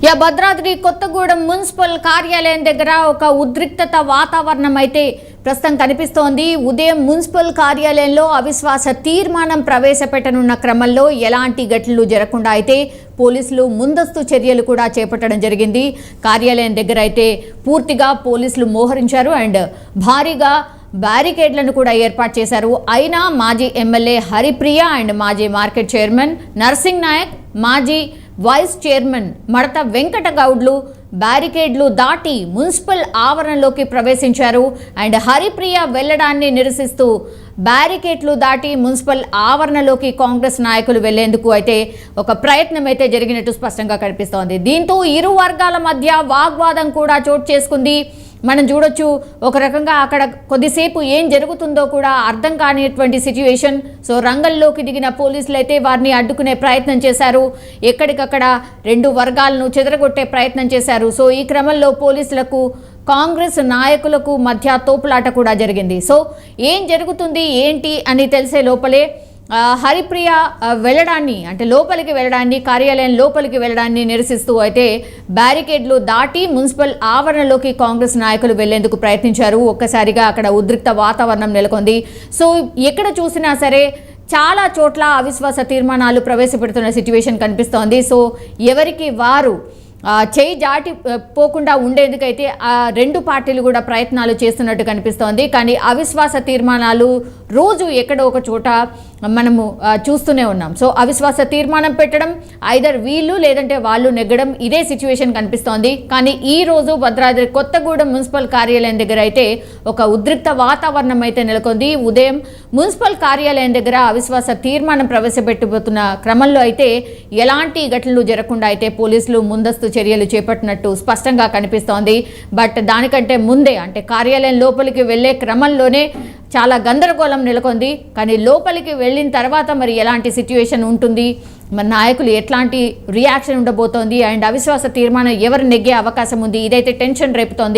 Bhadradri Kothagudem municipal కార్యాలయం దగ్గర ఒక ఉద్రిక్తత వాతావరణం అయితే ప్రస్తుతం కనిపిస్తోంది. ఉదయం మున్సిపల్ కార్యాలయంలో అవిశ్వాస తీర్మానం ప్రవేశపెట్టనున్న క్రమంలో ఎలాంటి ఘటనలు జరగకుండా అయితే పోలీసులు ముందస్తు చర్యలు కూడా చేపట్టడం జరిగింది. కార్యాలయం దగ్గర అయితే పూర్తిగా పోలీసులు మోహరించారు అండ్ భారీగా బ్యారికేడ్లను కూడా ఏర్పాటు చేశారు. అయినా మాజీ ఎమ్మెల్యే హరిప్రియ అండ్ మాజీ మార్కెట్ చైర్మన్ నర్సింగ్ నాయక్, మాజీ వైస్ చైర్మన్ మడత వెంకట గౌడ్లు బ్యారికేడ్లు దాటి మున్సిపల్ ఆవరణలోకి ప్రవేశించారు. అండ్ హరిప్రియ వెళ్లడాన్ని నిరసిస్తూ బ్యారికేడ్లు దాటి మున్సిపల్ ఆవరణలోకి కాంగ్రెస్ నాయకులు వెళ్లేందుకు అయితే ఒక ప్రయత్నం అయితే జరిగినట్టు స్పష్టంగా కనిపిస్తోంది. దీంతో ఇరు వర్గాల మధ్య వాగ్వాదం కూడా చోటు చేసుకుంది. మనం చూడొచ్చు, ఒక రకంగా అక్కడ కొద్దిసేపు ఏం జరుగుతుందో కూడా అర్థం కానిటువంటి సిచ్యువేషన్. సో రంగంలోకి దిగిన పోలీసులు అయితే వారిని అడ్డుకునే ప్రయత్నం చేశారు. ఎక్కడికక్కడ రెండు వర్గాలను చెదరగొట్టే ప్రయత్నం చేశారు. సో ఈ క్రమంలో పోలీసులకు కాంగ్రెస్ నాయకులకు మధ్య తోపులాట కూడా జరిగింది. సో ఏం జరుగుతుంది ఏంటి అని తెలిసే లోపలే హరిప్రియ వెళ్ళడాన్ని, అంటే లోపలికి వెళ్ళడాన్ని, కార్యాలయం లోపలికి వెళ్ళడాన్ని నిరసిస్తూ అయితే బ్యారికేడ్లు దాటి మున్సిపల్ ఆవరణలోకి కాంగ్రెస్ నాయకులు వెళ్లేందుకు ప్రయత్నించారు. ఒక్కసారిగా అక్కడ ఉద్రిక్త వాతావరణం నెలకొంది. సో ఎక్కడ చూసినా సరే చాలా చోట్ల అవిశ్వాస తీర్మానాలు ప్రవేశపెడుతున్న సిచ్యువేషన్ కనిపిస్తోంది. సో ఎవరికి వారు చేయి జాటి పోకుండా ఉండేందుకైతే ఆ రెండు పార్టీలు కూడా ప్రయత్నాలు చేస్తున్నట్టు కనిపిస్తోంది. కానీ అవిశ్వాస తీర్మానాలు రోజు ఎక్కడో ఒక చోట మనము చూస్తూనే ఉన్నాం. సో అవిశ్వాస తీర్మానం పెట్టడం, ఐదర్ వీళ్ళు లేదంటే వాళ్ళు నెగ్గడం, ఇదే సిచ్యువేషన్ కనిపిస్తోంది. కానీ ఈ రోజు భద్రాద్రి కొత్తగూడెం మున్సిపల్ కార్యాలయం దగ్గర అయితే ఒక ఉద్రిక్త వాతావరణం అయితే నెలకొంది. ఉదయం మున్సిపల్ కార్యాలయం దగ్గర అవిశ్వాస తీర్మానం ప్రవేశపెట్టబోతున్న క్రమంలో అయితే ఎలాంటి ఘటనలు జరగకుండా అయితే పోలీసులు ముందస్తు చర్యలు చేపట్టినట్టు స్పష్టంగా కనిపిస్తోంది. బట్ దానికంటే ముందే, అంటే కార్యాలయం లోపలికి వెళ్లే క్రమంలోనే చాలా గందరగోళం నెలకొంది. కానీ లోపలికి వెళ్ళిన తర్వాత మరి ఎలాంటి సిచ్యువేషన్ ఉంటుంది, మన నాయకులు ఎట్లాంటి రియాక్షన్ ఉండబోతోంది, అండ్ అవిశ్వాస తీర్మానం ఎవరు నెగ్గే అవకాశం ఉంది, ఇదైతే టెన్షన్ రేపుతోంది.